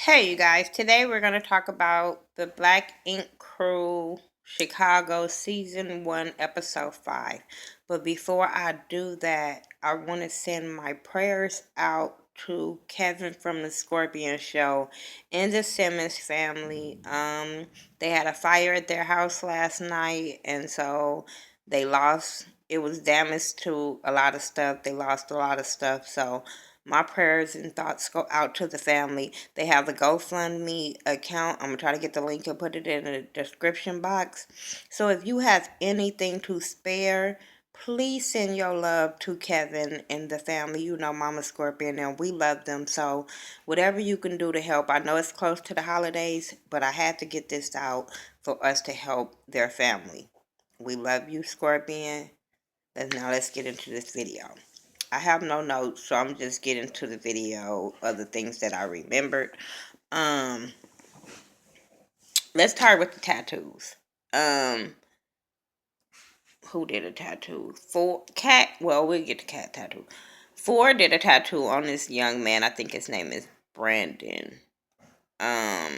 Hey, you guys. Today we're going to talk about the Black Ink Crew Chicago Season 1, Episode 5. But before I do that, I want to send my prayers out to Kevin from the Scorpion Show and the Simmons family. They had a fire at their house last night, and so they lost. It was damaged to a lot of stuff. They lost a lot of stuff. So my prayers and thoughts go out to the family. They have the GoFundMe account. I'm going to try to get the link and put it in the description box. So if you have anything to spare, please send your love to Kevin and the family. You know Mama Scorpion and we love them. So whatever you can do to help. I know it's close to the holidays, but I had to get this out for us to help their family. We love you, Scorpion. Now let's get into this video. I have no notes, so I'm just getting to the video of the things that I remembered. Um, let's start with the tattoos. Um, who did a tattoo? Cat. Well, we'll get to cat tattoo. Phor did a tattoo on this young man. I think his name is Brandon. Um,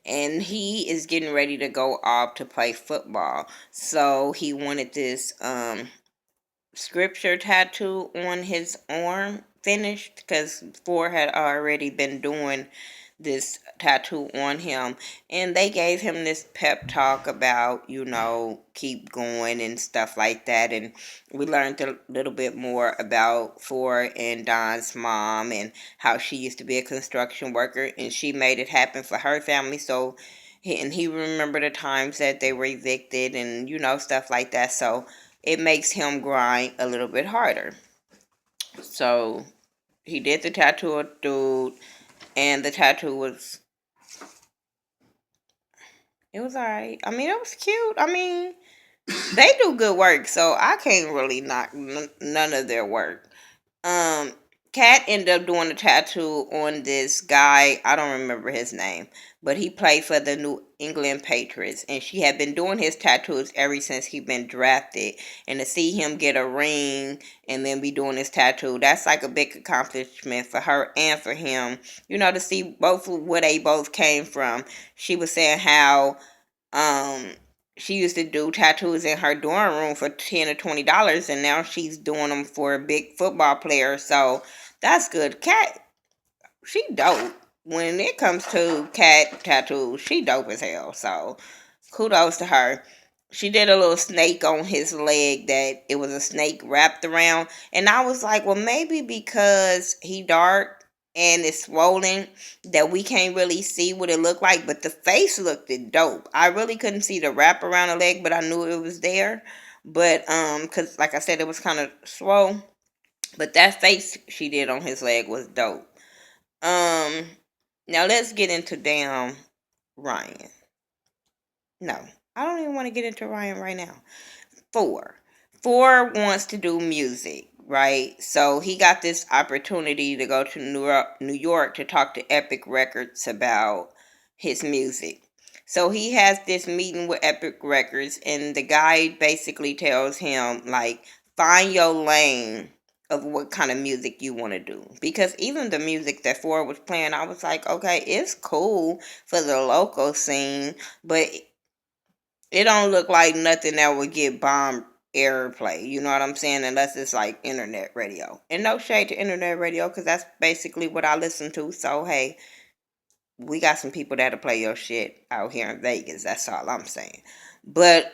and he is getting ready to go off to play football. So he wanted this scripture tattoo on his arm finished because Phor had already been doing this tattoo on him, and they gave him this pep talk about, keep going and stuff like that. And we learned a little bit more about Phor and Don's mom and how she used to be a construction worker and she made it happen for her family. So he remembered the times that they were evicted and stuff like that. So it makes him grind a little bit harder. So he did the tattoo dude, and the tattoo it was alright. I mean, it was cute. I mean, they do good work, so I can't really knock none of their work. Um, Kat ended up doing a tattoo on this guy. I don't remember his name, but he played for the New England Patriots, and she had been doing his tattoos ever since he been drafted. And to see him get a ring and then be doing his tattoo, that's like a big accomplishment for her and for him. To see both where they both came from. She was saying how um she used to do tattoos in her dorm room for $10 or $20, and now she's doing them for a big football player. So that's good. Cat, she dope. When it comes to cat tattoos, she dope as hell. So kudos to her. She did a little snake on his leg that it was a snake wrapped around. And I was like, well, maybe because he dark and it's swollen that we can't really see what it looked like. But the face looked dope. I really couldn't see the wrap around the leg, but I knew it was there. But, because like I said, it was kind of swole. But that face she did on his leg was dope. Um, Now let's get into damn Ryan. No, I don't even want to get into Ryan right now. Phor. Phor wants to do music, right? So he got this opportunity to go to New York to talk to Epic Records about his music. So he has this meeting with Epic Records, and the guy basically tells him, like, find your lane of what kind of music you want to do. Because even the music that Phor was playing, I was like, okay, it's cool for the local scene, but it don't look like nothing that would get bomb airplay. You know what I'm saying? Unless it's like internet radio. And no shade to internet radio, because that's basically what I listen to. So hey, we got some people that'll play your shit out here in Vegas. That's all I'm saying. But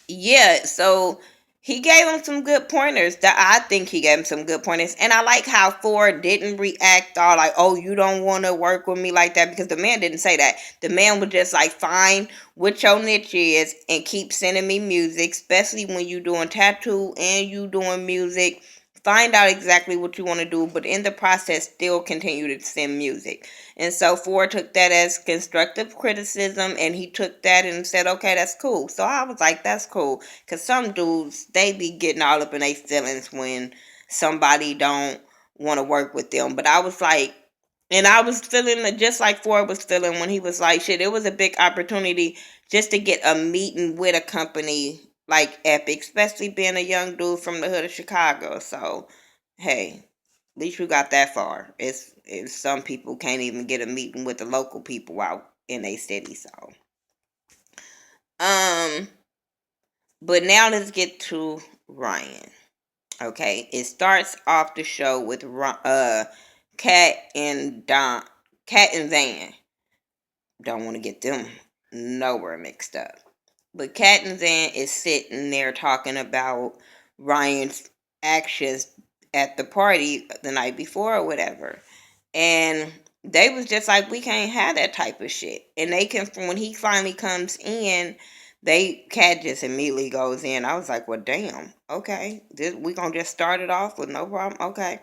yeah, so he gave him some good pointers. That I think he gave him some good pointers. And I like how Ford didn't react all like, oh, you don't want to work with me like that, because the man didn't say that. The man was just like, find what your niche is and keep sending me music, especially when you doing tattoo and you doing music. Find out exactly what you want to do, but in the process, still continue to send music. And so Ford took that as constructive criticism, and he took that and said, okay, that's cool. So I was like, that's cool. Because some dudes, they be getting all up in their feelings when somebody don't want to work with them. But I was like, and I was feeling just like Ford was feeling when he was like, shit, it was a big opportunity just to get a meeting with a company like Epic, especially being a young dude from the hood of Chicago. So, hey, At least you got that far. It's some people can't even get a meeting with the local people out in a city. So, um, but now let's get to Ryan. Okay, it starts off the show with Kat and Kat and Van. Don't want to get them nowhere mixed up. But Kat and Van is sitting there talking about Ryan's actions at the party the night before or whatever. And they was just like, we can't have that type of shit. And they can, when he finally comes in, Kat just immediately goes in. I was like, well, damn, okay, we gonna just start it off with no problem, okay.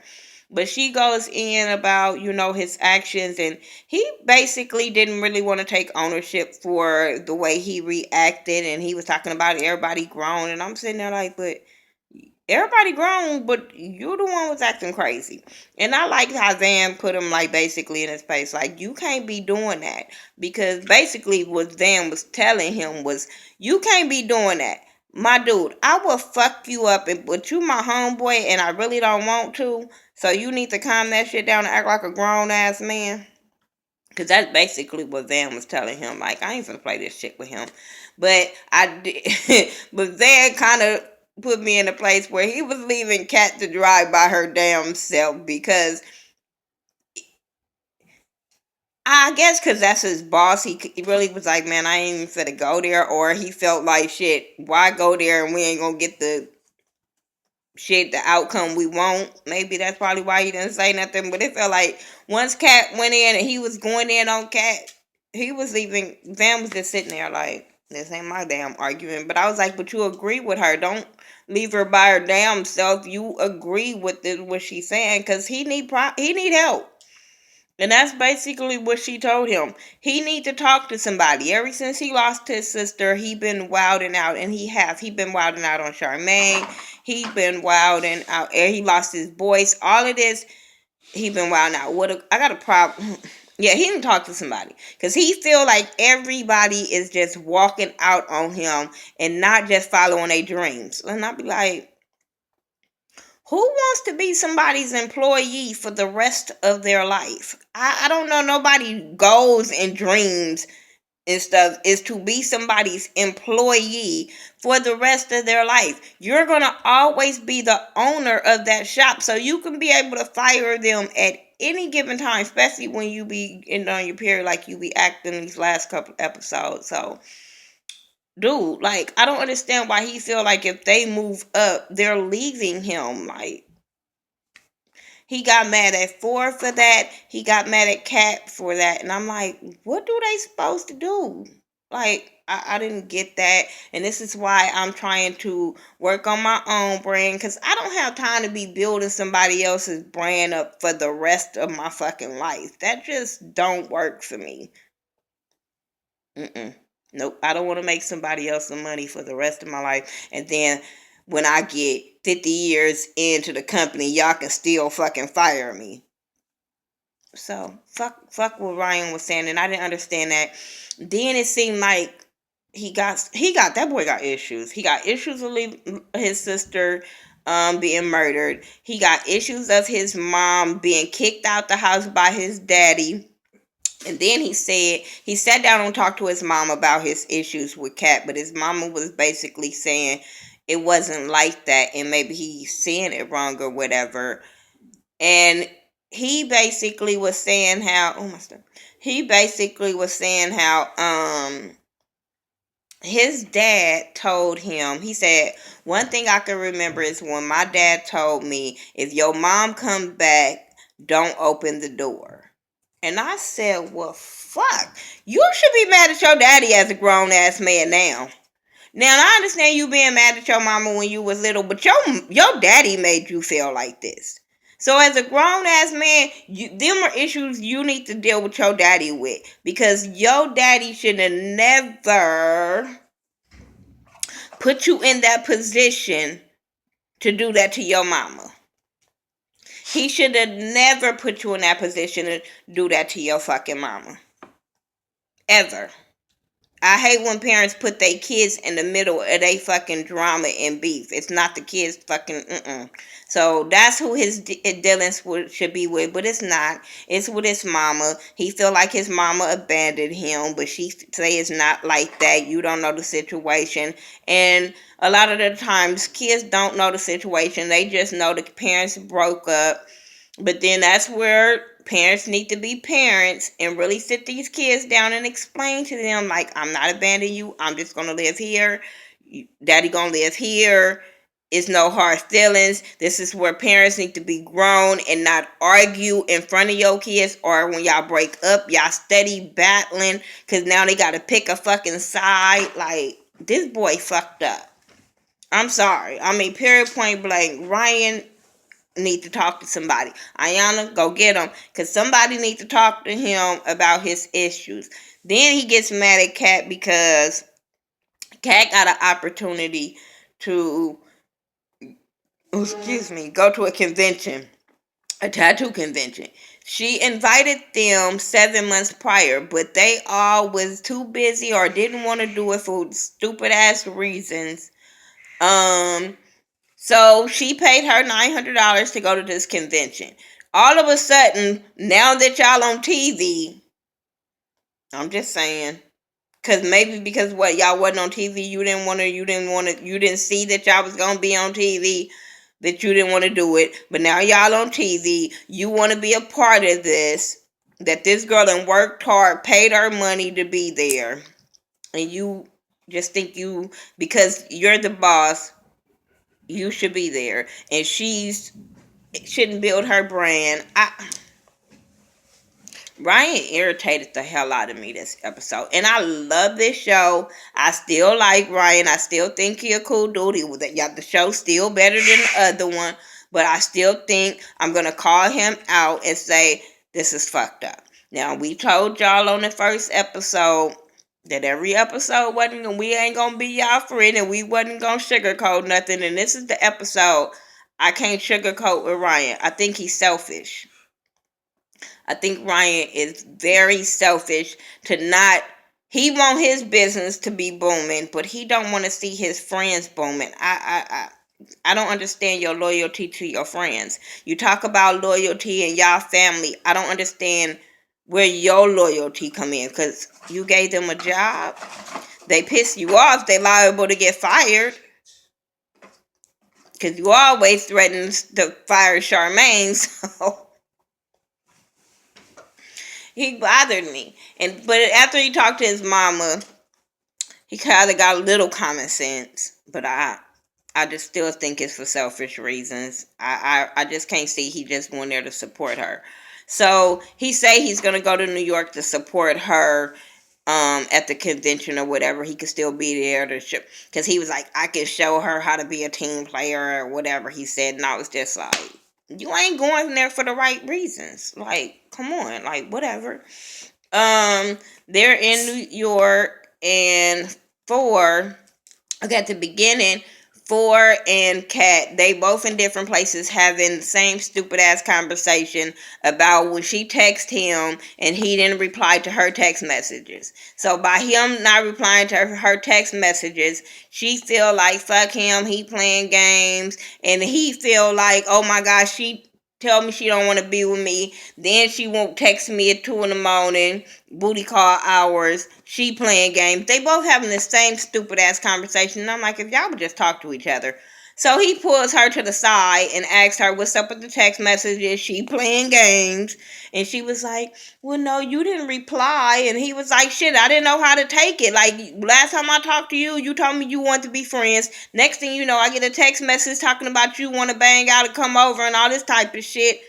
But she goes in about, his actions, and he basically didn't really want to take ownership for the way he reacted, and he was talking about everybody grown, and I'm sitting there like, but everybody grown, but you the one was acting crazy. And I like how Van put him like basically in his face, like, you can't be doing that. Because basically what Van was telling him was, you can't be doing that. My dude, I will fuck you up, but you my homeboy and I really don't want to. So you need to calm that shit down and act like a grown ass man. Cause that's basically what Van was telling him. Like, I ain't gonna play this shit with him. But I did. But Van kind of put me in a place where he was leaving Kat to drive by her damn self, because I guess because that's his boss. He really was like, man, I ain't even finna go there. Or he felt like, shit, why go there and we ain't gonna get the outcome we want. Maybe that's probably why he didn't say nothing. But it felt like once Kat went in and he was going in on Kat, he was leaving. Van was just sitting there like, this ain't my damn argument. But I was like, but you agree with her. Don't leave her by her damn self. You agree with what she's saying, because he need help. And that's basically what she told him. He need to talk to somebody. Ever since he lost his sister, he been wilding out, and he been wilding out on Charmaine. He been wilding out, and he lost his voice. All of this, he been wilding out. I got a problem. Yeah, he didn't talk to somebody, because he feel like everybody is just walking out on him and not just following their dreams. And I be like, who wants to be somebody's employee for the rest of their life? I don't know. Nobody goals and dreams and stuff is to be somebody's employee for the rest of their life. You're going to always be the owner of that shop. So you can be able to fire them at any given time, especially when you be on your period, like you be acting these last couple episodes. So, dude, like, I don't understand why he feel like if they move up, they're leaving him. Like, he got mad at Phor for that. He got mad at Kat for that. And I'm like, what do they supposed to do? Like, I didn't get that. And this is why I'm trying to work on my own brand. Because I don't have time to be building somebody else's brand up for the rest of my fucking life. That just don't work for me. Nope. I don't want to make somebody else some money for the rest of my life. And then when I get 50 years into the company, y'all can still fucking fire me. So fuck what Ryan was saying, and I didn't understand that. Then it seemed like he got that boy got issues. He got issues with his sister being murdered. He got issues of his mom being kicked out the house by his daddy. And then he sat down and talked to his mom about his issues with Kat, but his mama was basically saying it wasn't like that, and maybe he's saying it wrong or whatever. And he basically was saying how his dad told him, he said, one thing I can remember is when my dad told me, if your mom comes back, don't open the door. And I said, well, fuck. You should be mad at your daddy as a grown-ass man now. Now, I understand you being mad at your mama when you was little, but your daddy made you feel like this. So as a grown-ass man, them are issues you need to deal with your daddy with. Because your daddy should have never put you in that position to do that to your mama. He should have never put you in that position to do that to your fucking mama. Ever. I hate when parents put their kids in the middle of they fucking drama and beef. It's not the kids fucking. So that's who his dealings should be with, but it's not. It's with his mama. He feel like his mama abandoned him, but she say it's not like that. You don't know the situation, and a lot of the times kids don't know the situation. They just know the parents broke up, but then that's where parents need to be parents and really sit these kids down and explain to them, like, I'm not abandoning you. I'm just going to live here. Daddy going to live here. It's no hard feelings. This is where parents need to be grown and not argue in front of your kids, or when y'all break up, y'all steady battling because now they got to pick a fucking side. Like, this boy fucked up. I'm sorry. I mean, period, point blank. Ryan need to talk to somebody. Ayana, go get him, because somebody needs to talk to him about his issues. Then he gets mad at Kat because Kat got an opportunity to, go to a convention, a tattoo convention. She invited them 7 months prior, but they all was too busy or didn't want to do it for stupid ass reasons. So she paid her $900 to go to this convention. All of a sudden, now that y'all on TV, I'm just saying, because what, y'all wasn't on TV, you didn't see that y'all was gonna be on TV, that you didn't want to do it, but now y'all on TV, you want to be a part of this, that this girl done worked hard, paid her money to be there, and you just think because you're the boss, you should be there, and she's shouldn't build her brand. Ryan irritated the hell out of me this episode, and I love this show. I still like Ryan. I still think he a cool dude. The show's still better than the other one, but I still think I'm gonna call him out and say this is fucked up. Now, we told y'all on the first episode that every episode wasn't, we ain't gonna be y'all friend, and we wasn't gonna sugarcoat nothing. And this is the episode I can't sugarcoat with Ryan. I think he's selfish. I think Ryan is very selfish to not. He want his business to be booming, but he don't want to see his friends booming. I don't understand your loyalty to your friends. You talk about loyalty and y'all family. I don't understand where your loyalty come in, because you gave them a job. They piss you off, they liable to get fired. Because you always threaten to fire Charmaine, so he bothered me. But after he talked to his mama, he kind of got a little common sense. But I just still think it's for selfish reasons. I just can't see he just went there to support her. So he say he's gonna go to New York to support her at the convention or whatever. He could still be there to show, because he was like, I can show her how to be a team player or whatever he said. And I was just like, you ain't going there for the right reasons. Like, come on, like, whatever. They're in New York, and Phor, okay, at the beginning, Phor and Kat, they both in different places having the same stupid ass conversation about when she texted him and he didn't reply to her text messages. So by him not replying to her text messages, she feel like fuck him, he playing games, and he feel like, oh my gosh, she tell me she don't want to be with me, then she won't text me at 2 in the morning, booty call hours, she playing games. They both having the same stupid ass conversation, and I'm like, if y'all would just talk to each other. So he pulls her to the side and asks her what's up with the text messages. She playing games, and she was like, well, no, you didn't reply. And he was like, shit, I didn't know how to take it. Like, last time I talked to you, you told me you want to be friends. Next thing you know, I get a text message talking about you want to bang out and come over and all this type of shit.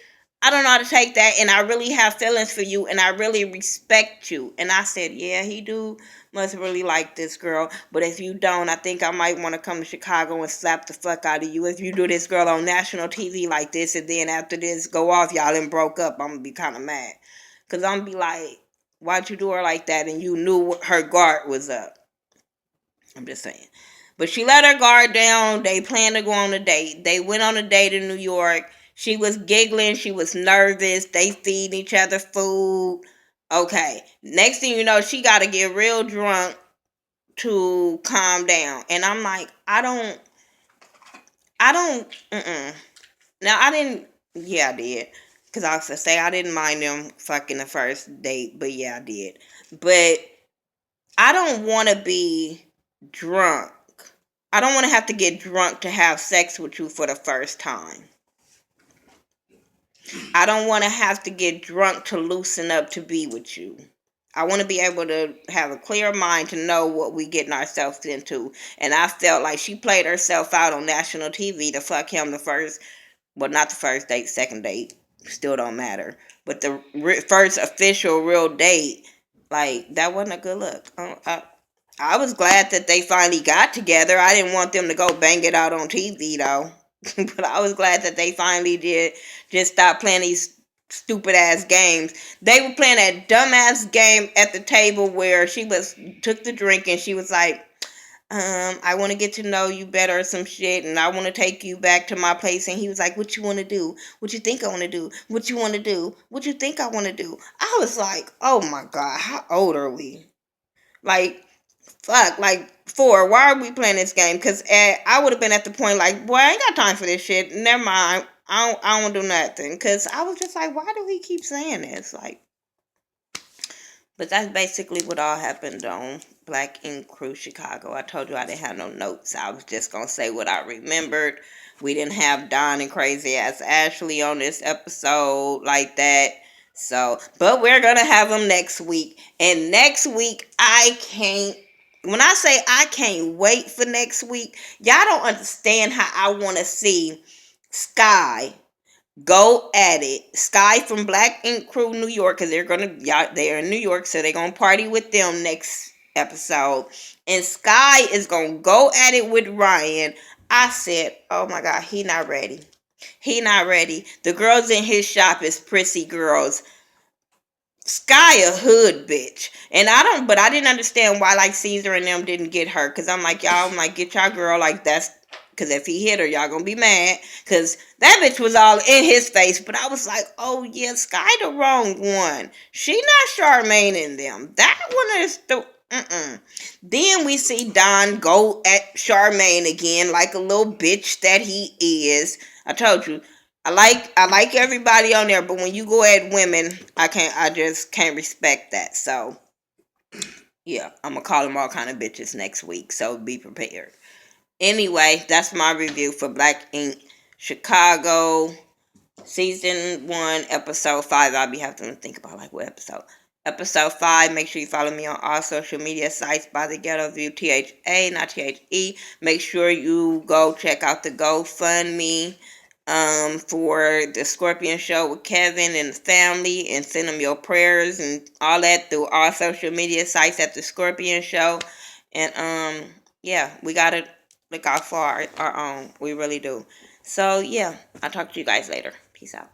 I don't know how to take that, and I really have feelings for you, and I really respect you. And I said, yeah, he do must really like this girl, but if you don't, I think I might want to come to Chicago and slap the fuck out of you if you do this girl on national TV like this, and then after this go off y'all and broke up. I'm gonna be kind of mad, because I'm gonna be like, why'd you do her like that, and you knew her guard was up. I'm just saying. But she let her guard down. They planned to go on a date. They went on a date in New York. She was giggling. She was nervous. They feed each other food. Okay. Next thing you know, she got to get real drunk to calm down. And I'm like, I don't. Now I didn't. Yeah, I did. Cause I was to say I didn't mind them fucking the first date, but yeah, I did. But I don't want to be drunk. I don't want to have to get drunk to have sex with you for the first time. I don't want to have to get drunk to loosen up to be with you. I want to be able to have a clear mind to know what we getting ourselves into. And I felt like she played herself out on national TV to fuck him the first, well, not the first date, second date, still don't matter. But the first official real date, like, that wasn't a good look. I was glad that they finally got together. I didn't want them to go bang it out on TV though. But I was glad that they finally did just stop playing these stupid ass games. They were playing that dumbass game at the table where she was took the drink and she was like, I want to get to know you better or some shit, and I want to take you back to my place. And he was like, what you want to do? What you think I want to do? What you want to do? What you think I want to do? I was like, oh my God, how old are we? Like, fuck, like, Phor, why are we playing this game? Because I would have been at the point like, boy, I ain't got time for this shit. Never mind. I don't do nothing. Because I was just like, why do he keep saying this? Like, but that's basically what all happened on Black Ink Crew Chicago. I told you I didn't have no notes. I was just going to say what I remembered. We didn't have Don and Crazy Ass Ashley on this episode like that. So, but we're going to have them next week. And next week, when I say I can't wait for next week, y'all don't understand how I want to see Sky go at it. Sky from Black Ink Crew New York, because they're in New York, so they're gonna party with them next episode. And Sky is gonna go at it with Ryan. I said, oh my God, he not ready. He not ready. The girls in his shop is prissy girls. Sky a hood bitch. And but I didn't understand why like Caesar and them didn't get her. Cause I'm like, y'all, I'm like, get y'all girl, like that's, cause if he hit her, y'all gonna be mad. Cause that bitch was all in his face. But I was like, oh yeah, Sky the wrong one. She not Charmaine in them. That one is the Then we see Don go at Charmaine again like a little bitch that he is. I told you, I like everybody on there, but when you go at women, I just can't respect that. So yeah, I'm gonna call them all kind of bitches next week. So be prepared. Anyway, that's my review for Black Ink Chicago season 1, episode 5. I'll be having to think about like what episode. Episode 5. Make sure you follow me on all social media sites by the Ghetto View, THA, not THE. Make sure you go check out the GoFundMe for the Scorpion Show with Kevin and the family, and send them your prayers and all that through all social media sites at the Scorpion Show. And yeah, we gotta look out for our own. We really do. So yeah, I'll talk to you guys later. Peace out.